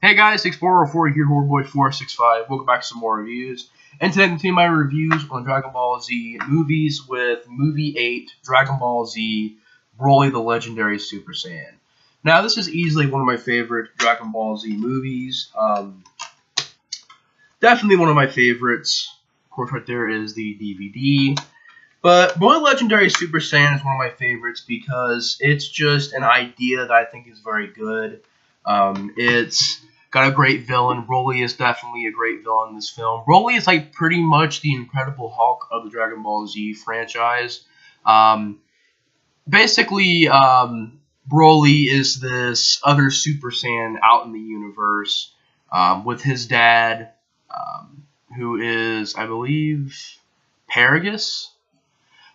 Hey guys, Explorer4 here, Horrorboy465. Welcome back to some more reviews. And today I'm continuing my reviews on Dragon Ball Z movies with Movie 8, Dragon Ball Z, Broly the Legendary Super Saiyan. Now, this is easily one of my favorite Dragon Ball Z movies. Definitely one of my favorites. Of course, right there is the DVD. But Broly Legendary Super Saiyan is one of my favorites because it's just an idea that I think is very good. It's got a great villain. Broly is definitely a great villain in this film. Broly is like pretty much the Incredible Hulk of the Dragon Ball Z franchise. Basically, Broly is this other Super Saiyan out in the universe with his dad, who is, I believe, Paragus.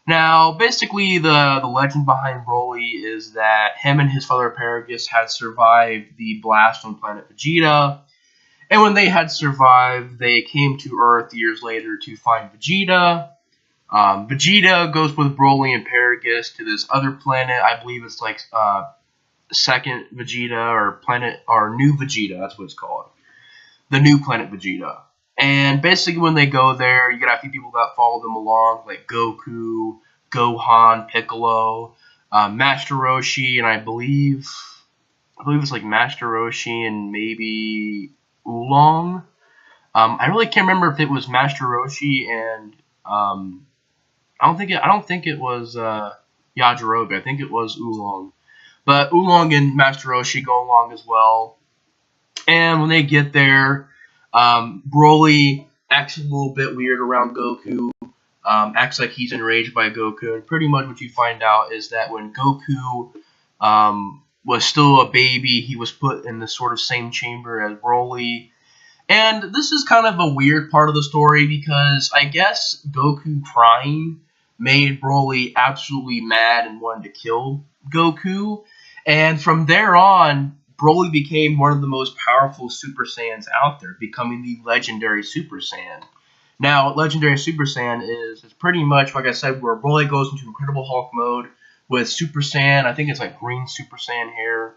Now, basically, the legend behind Broly is that him and his father Paragus had survived the blast on planet Vegeta, and when they had survived, they came to Earth years later to find Vegeta. Vegeta goes with Broly and Paragus to this other planet. I believe it's like second Vegeta or planet or New Vegeta. That's what it's called, the new planet Vegeta. And basically, when they go there, you get a few people that follow them along, like Goku, Gohan, Piccolo, Master Roshi, and I believe it's like Master Roshi and maybe Oolong. I really can't remember if it was Master Roshi and I don't think it was Yajirobe. I think it was Oolong. But Oolong and Master Roshi go along as well. And when they get there, Broly acts a little bit weird around Goku, acts like he's enraged by Goku, and pretty much what you find out is that when Goku was still a baby, he was put in the sort of same chamber as Broly. And this is kind of a weird part of the story because I guess Goku crying made Broly absolutely mad and wanted to kill Goku. And from there on, Broly became one of the most powerful Super Saiyans out there, becoming the Legendary Super Saiyan. Now, Legendary Super Saiyan is pretty much, like I said, where Broly goes into Incredible Hulk mode with Super Saiyan. I think it's like green Super Saiyan hair.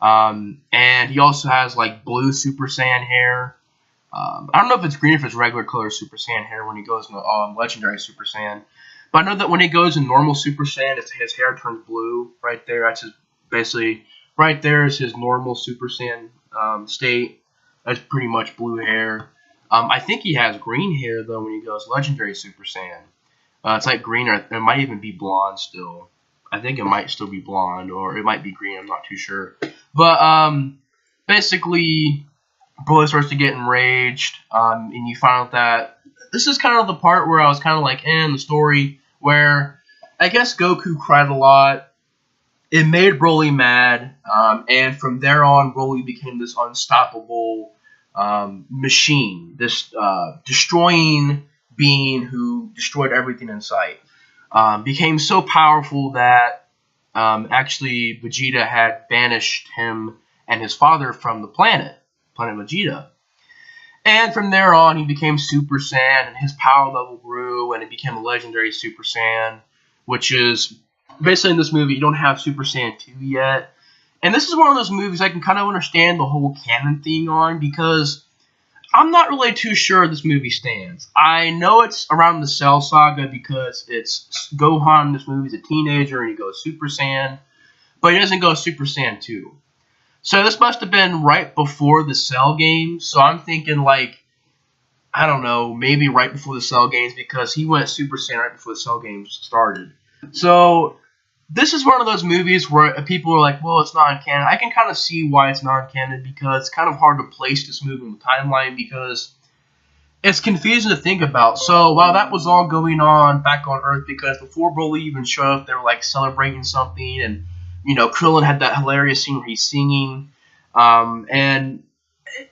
And he also has like blue Super Saiyan hair. I don't know if it's green or if it's regular color Super Saiyan hair when he goes into Legendary Super Saiyan. But I know that when he goes in normal Super Saiyan, his hair turns blue right there. That's his, basically... Right there is his normal Super Saiyan state. That's pretty much blue hair. I think he has green hair, though, when he goes Legendary Super Saiyan. It's like green, or it might even be blonde still. I think it might still be blonde, or it might be green. I'm not too sure. But basically, Broly starts to get enraged, and you find out that this is kind of the part where I was kind of like, in the story, where I guess Goku cried a lot. It made Broly mad, and from there on, Broly became this unstoppable machine, this destroying being who destroyed everything in sight. Became so powerful that actually Vegeta had banished him and his father from the planet Vegeta. And from there on, he became Super Saiyan, and his power level grew, and it became a Legendary Super Saiyan, which is... Basically, in this movie, you don't have Super Saiyan 2 yet. And this is one of those movies I can kind of understand the whole canon thing on, because I'm not really too sure this movie stands. I know it's around the Cell Saga because it's Gohan in this movie is a teenager and he goes Super Saiyan, but he doesn't go Super Saiyan 2. So this must have been right before the Cell games, so I'm thinking like, I don't know, maybe right before the Cell games, because he went Super Saiyan right before the Cell games started. So... This is one of those movies where people are like, well, it's non-canon. I can kind of see why it's non-canon because it's kind of hard to place this movie in the timeline because it's confusing to think about. So while that was all going on back on Earth, because before Broly even showed up, they were like celebrating something, and you know, Krillin had that hilarious scene where he's singing, and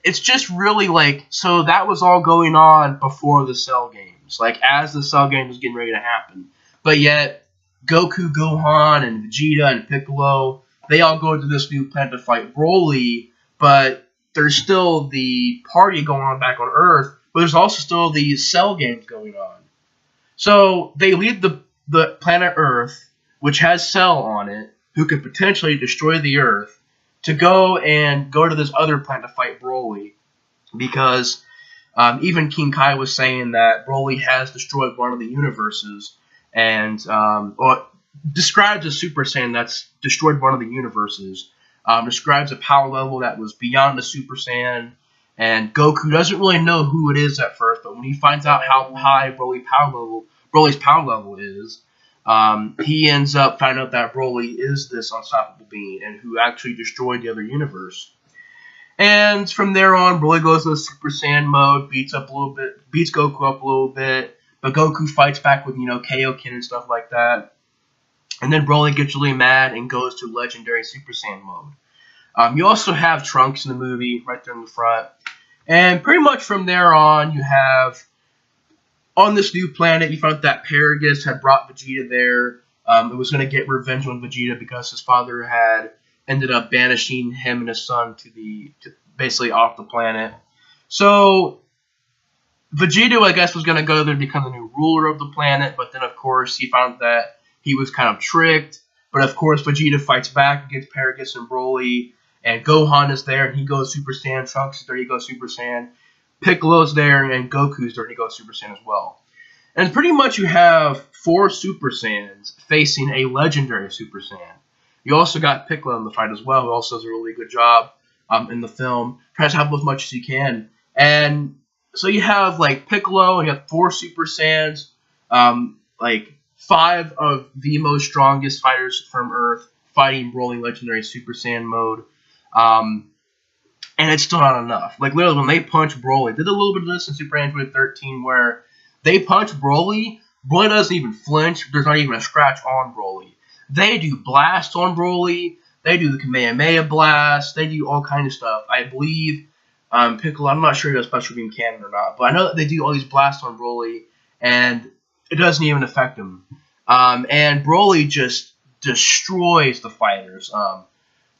it's just really like, so that was all going on before the Cell games, like as the Cell games was getting ready to happen, but yet Goku, Gohan, and Vegeta, and Piccolo, they all go to this new planet to fight Broly, but there's still the party going on back on Earth, but there's also still the Cell games going on. So they leave the planet Earth, which has Cell on it, who could potentially destroy the Earth, to go to this other planet to fight Broly, because even King Kai was saying that Broly has destroyed one of the universes, and describes a Super Saiyan that's destroyed one of the universes. Describes a power level that was beyond the Super Saiyan, and Goku doesn't really know who it is at first, but when he finds out how high Broly's power level is, he ends up finding out that Broly is this unstoppable being and who actually destroyed the other universe. And from there on, Broly goes into Super Saiyan mode, beats Goku up a little bit, but Goku fights back with, Kaioken and stuff like that. And then Broly gets really mad and goes to Legendary Super Saiyan mode. You also have Trunks in the movie, right there in the front. And pretty much from there on, you have, on this new planet, you found out that Paragus had brought Vegeta there. It was going to get revenge on Vegeta because his father had ended up banishing him and his son to basically off the planet. So Vegeta, I guess, was going to go there to become the new ruler of the planet, but then, of course, he found that he was kind of tricked. But, of course, Vegeta fights back against Paragus and Broly, and Gohan is there, and he goes Super Saiyan. Trunks is there, he goes Super Saiyan. Piccolo's there, and Goku's there, and he goes Super Saiyan as well. And pretty much you have 4 Super Saiyans facing a Legendary Super Saiyan. You also got Piccolo in the fight as well, who also does a really good job in the film. Tries to help as much as he can. And so you have, Piccolo, and you have 4 Super Saiyans, 5 of the most strongest fighters from Earth fighting Broly Legendary Super Saiyan mode. And it's still not enough. Literally, when they punch Broly, did a little bit of this in Super Saiyan 2013, where they punch Broly doesn't even flinch. There's not even a scratch on Broly. They do blasts on Broly. They do the Kamehameha blast. They do all kinds of stuff. I believe Piccolo, I'm not sure if he has Special Beam Cannon or not, but I know that they do all these blasts on Broly, and it doesn't even affect him. And Broly just destroys the fighters.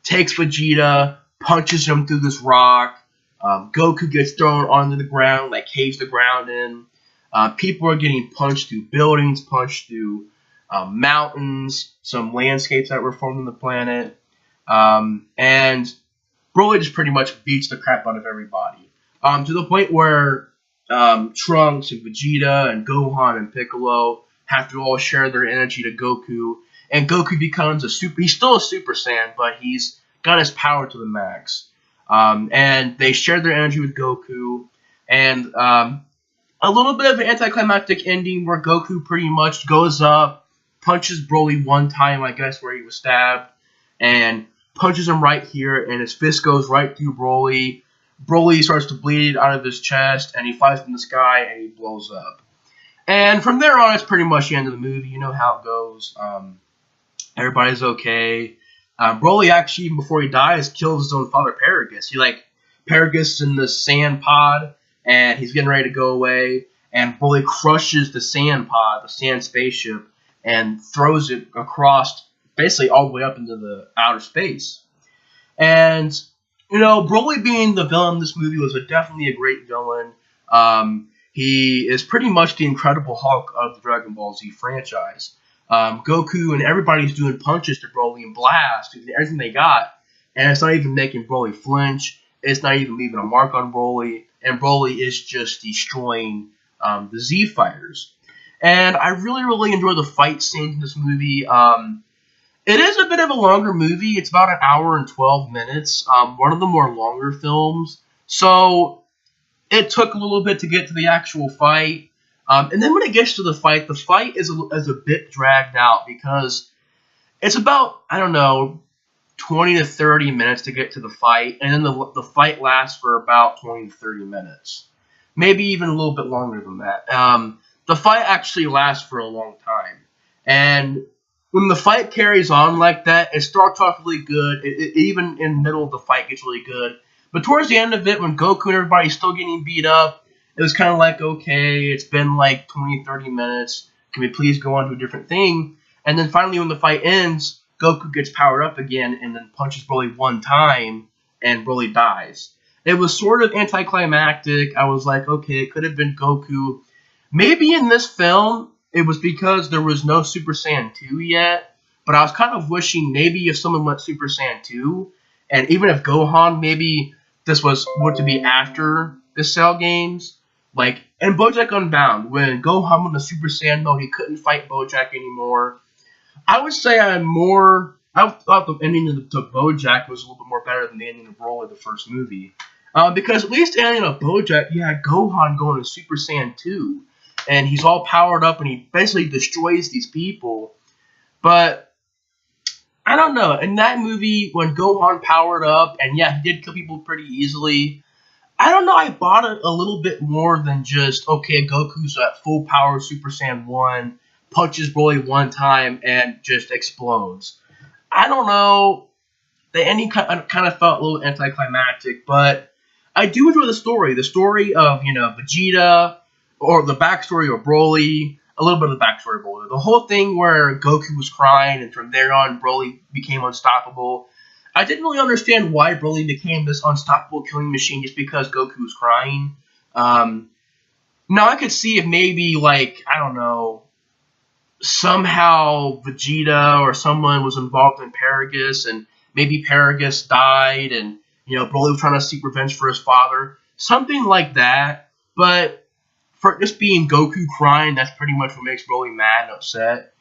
Takes Vegeta, punches him through this rock. Goku gets thrown onto the ground, caves the ground in. People are getting punched through buildings, punched through mountains, some landscapes that were formed on the planet. And Broly just pretty much beats the crap out of everybody. To the point where Trunks and Vegeta and Gohan and Piccolo have to all share their energy to Goku. And Goku becomes he's still a Super Saiyan, but he's got his power to the max. And they share their energy with Goku. And a little bit of an anticlimactic ending where Goku pretty much goes up, punches Broly one time, I guess, where he was stabbed, and punches him right here, and his fist goes right through Broly. Broly starts to bleed out of his chest, and he flies in the sky, and he blows up. And from there on, it's pretty much the end of the movie. You know how it goes. Everybody's okay. Broly actually, even before he dies, kills his own father, Paragus. Paragus is in the sand pod, and he's getting ready to go away, and Broly crushes the sand pod, the sand spaceship, and throws it across, basically all the way up into the outer space. And, Broly being the villain in this movie was definitely a great villain. He is pretty much the Incredible Hulk of the Dragon Ball Z franchise. Goku and everybody's doing punches to Broly and blasts, doing everything they got, and it's not even making Broly flinch. It's not even leaving a mark on Broly, and Broly is just destroying the Z fighters. And I really, really enjoy the fight scenes in this movie. It is a bit of a longer movie. It's about 1 hour and 12 minutes. One of the more longer films. So it took a little bit to get to the actual fight. And then when it gets to the fight is a bit dragged out because it's about, 20 to 30 minutes to get to the fight. And then the fight lasts for about 20 to 30 minutes. Maybe even a little bit longer than that. The fight actually lasts for a long time. And when the fight carries on like that, it starts off really good. Even in the middle of the fight gets really good. But towards the end of it, when Goku and everybody's still getting beat up, it was kind of like, okay, it's been 20, 30 minutes. Can we please go on to a different thing? And then finally when the fight ends, Goku gets powered up again and then punches Broly one time, and Broly dies. It was sort of anticlimactic. I was like, okay, it could have been Goku. Maybe in this film, it was because there was no Super Saiyan 2 yet, but I was kind of wishing maybe if someone went Super Saiyan 2, And even if Gohan, maybe this was to be after the Cell games, like in BoJack Unbound, when Gohan went to Super Saiyan mode, he couldn't fight BoJack anymore. I would say I thought the ending to BoJack was a little bit more better than the ending of Broly, the first movie. Because at least the ending of BoJack, you had Gohan going to Super Saiyan 2. And he's all powered up and he basically destroys these people. But I don't know. In that movie, when Gohan powered up, and yeah, he did kill people pretty easily, I don't know. I bought it a little bit more than just, okay, Goku's at full power Super Saiyan 1, punches Broly one time, and just explodes. I don't know. The ending kind of felt a little anticlimactic, but I do enjoy the story. The story of, Vegeta, or the backstory of Broly, a little bit of the backstory of Broly. The whole thing where Goku was crying, and from there on, Broly became unstoppable. I didn't really understand why Broly became this unstoppable killing machine just because Goku was crying. Now, I could see if maybe, I don't know, somehow Vegeta or someone was involved in Paragus, and maybe Paragus died, and Broly was trying to seek revenge for his father, something like that. But for just being Goku crying, that's pretty much what makes Broly mad and upset,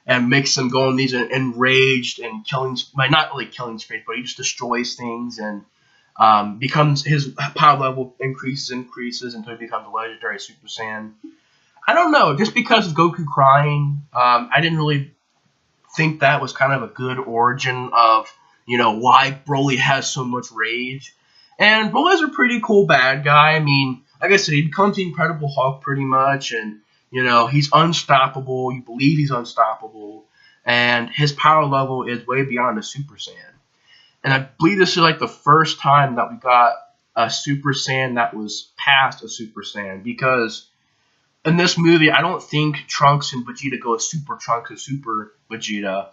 and makes him go on these enraged and killing, not really killing spree, but he just destroys things and becomes, his power level increases until he becomes a legendary Super Saiyan. I don't know, just because of Goku crying, I didn't really think that was kind of a good origin of, why Broly has so much rage. And Broly's a pretty cool bad guy. I mean, like I said, he becomes the Incredible Hulk pretty much, and, he's unstoppable. You believe he's unstoppable, and his power level is way beyond a Super Saiyan. And I believe this is the first time that we got a Super Saiyan that was past a Super Saiyan, because in this movie, I don't think Trunks and Vegeta go Super Trunks and Super Vegeta.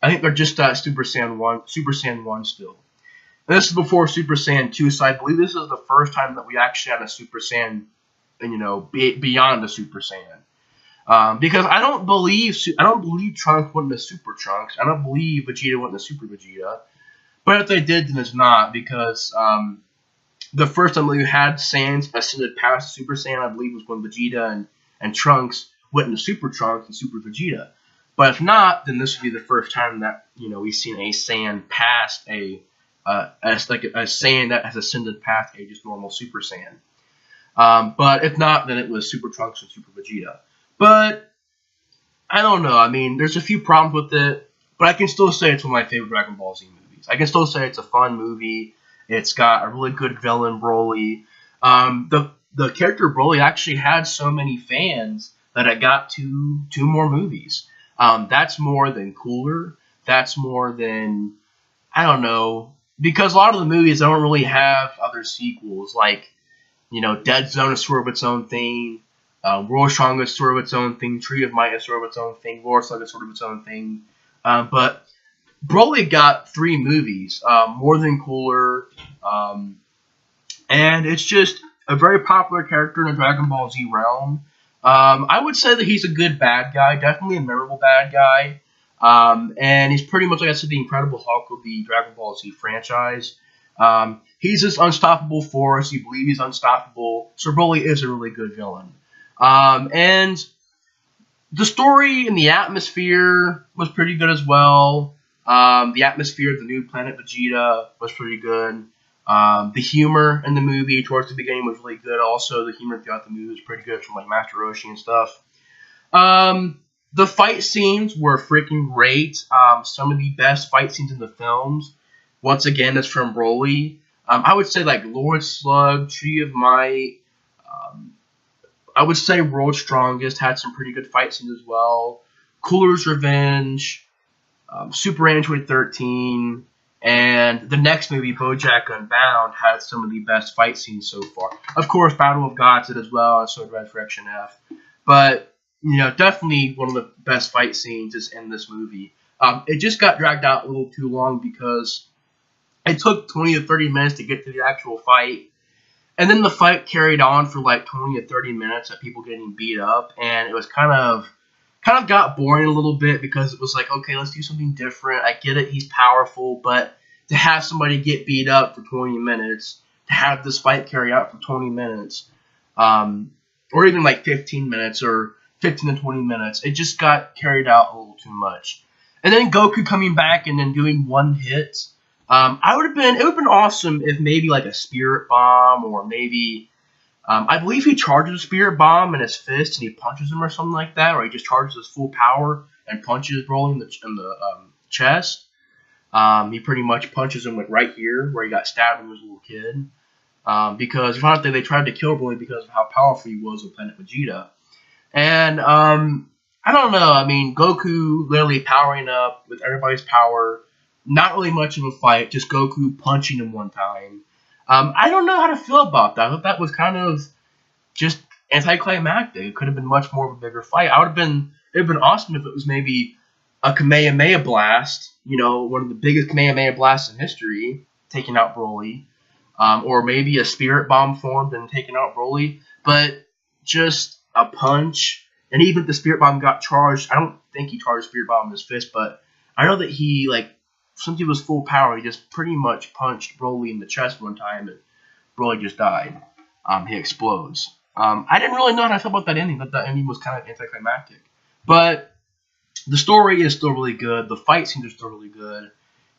I think they're just Super Saiyan 1 still. And this is before Super Saiyan 2, so I believe this is the first time that we actually had a Super Saiyan, beyond a Super Saiyan. Because I don't believe Trunks went into Super Trunks. I don't believe Vegeta went into Super Vegeta. But if they did, then it's not, because the first time we had Saiyans ascended past Super Saiyan, I believe, was when Vegeta and Trunks went into Super Trunks and Super Vegeta. But if not, then this would be the first time that we've seen a Saiyan past a Saiyan that has ascended past a just normal Super Saiyan. But if not, then it was Super Trunks and Super Vegeta. But I don't know. I mean, there's a few problems with it, but I can still say it's one of my favorite Dragon Ball Z movies. I can still say it's a fun movie. It's got a really good villain, Broly. The character Broly actually had so many fans that it got two more movies. That's more than Cooler. That's more than, I don't know, because a lot of the movies don't really have other sequels, like, Dead Zone is sort of its own thing, World Strong is sort of its own thing, Tree of Might is sort of its own thing, Lord Slug is sort of its own thing. But Broly got 3 movies, more than Cooler, and it's just a very popular character in the Dragon Ball Z realm. I would say that he's a good bad guy, definitely a memorable bad guy, and he's pretty much, like I said, the Incredible Hulk of the Dragon Ball Z franchise. He's this unstoppable force, you believe he's unstoppable, so Broly is a really good villain. And the story and the atmosphere was pretty good as well. The atmosphere of the new planet Vegeta was pretty good. The humor in the movie towards the beginning was really good. Also, the humor throughout the movie was pretty good from Master Roshi and stuff. The fight scenes were freaking great. Some of the best fight scenes in the films, once again, is from Broly. I would say Lord Slug, Tree of Might. I would say World's Strongest had some pretty good fight scenes as well. Cooler's Revenge, Super Android 13, and the next movie, BoJack Unbound, had some of the best fight scenes so far. Of course, Battle of Gods did as well, and so did Resurrection F. But, definitely one of the best fight scenes is in this movie. It just got dragged out a little too long because it took 20 to 30 minutes to get to the actual fight. And then the fight carried on for 20 to 30 minutes of people getting beat up, and it was kind of got boring a little bit because it was okay, let's do something different. I get it, he's powerful, but to have somebody get beat up for 20 minutes, to have this fight carry out for 20 minutes, or even like 15 minutes or 15 to 20 minutes. It just got carried out a little too much. And then Goku coming back and then doing one hit. It would have been awesome if maybe like a spirit bomb, or maybe I believe he charges a spirit bomb in his fist and he punches him or something like that, or he just charges his full power and punches Broly in the chest. He pretty much punches him like right here where he got stabbed when he was a little kid. Because if I don't think they tried to kill Broly because of how powerful he was with Planet Vegeta. And I don't know. I mean, Goku literally powering up with everybody's power. Not really much of a fight. Just Goku punching him one time. I don't know how to feel about that. I thought that was kind of just anticlimactic. It could have been much more of a bigger fight. It would have been awesome if it was maybe a Kamehameha blast. You know, one of the biggest Kamehameha blasts in history, taking out Broly. Or maybe a spirit bomb formed and taking out Broly. But just a punch. And even if the spirit bomb got charged, I don't think he charged spirit bomb in his fist, but I know that he, like, since he was full power, he just pretty much punched Broly in the chest one time, and Broly just died. He explodes. I didn't really know how to feel about that ending. That ending was kind of anticlimactic. But the story is still really good. The fight scenes are still really good.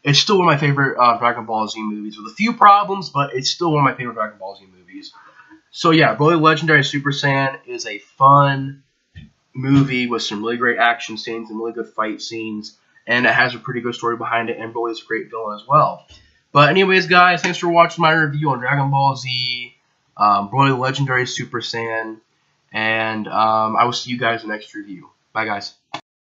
It's still one of my favorite Dragon Ball Z movies, with a few problems, but it's still one of my favorite Dragon Ball Z movies. So yeah, Broly Legendary Super Saiyan is a fun movie with some really great action scenes and really good fight scenes, and it has a pretty good story behind it, and Broly's a great villain as well. But anyways, guys, thanks for watching my review on Dragon Ball Z, Broly Legendary Super Saiyan, and I will see you guys in the next review. Bye, guys.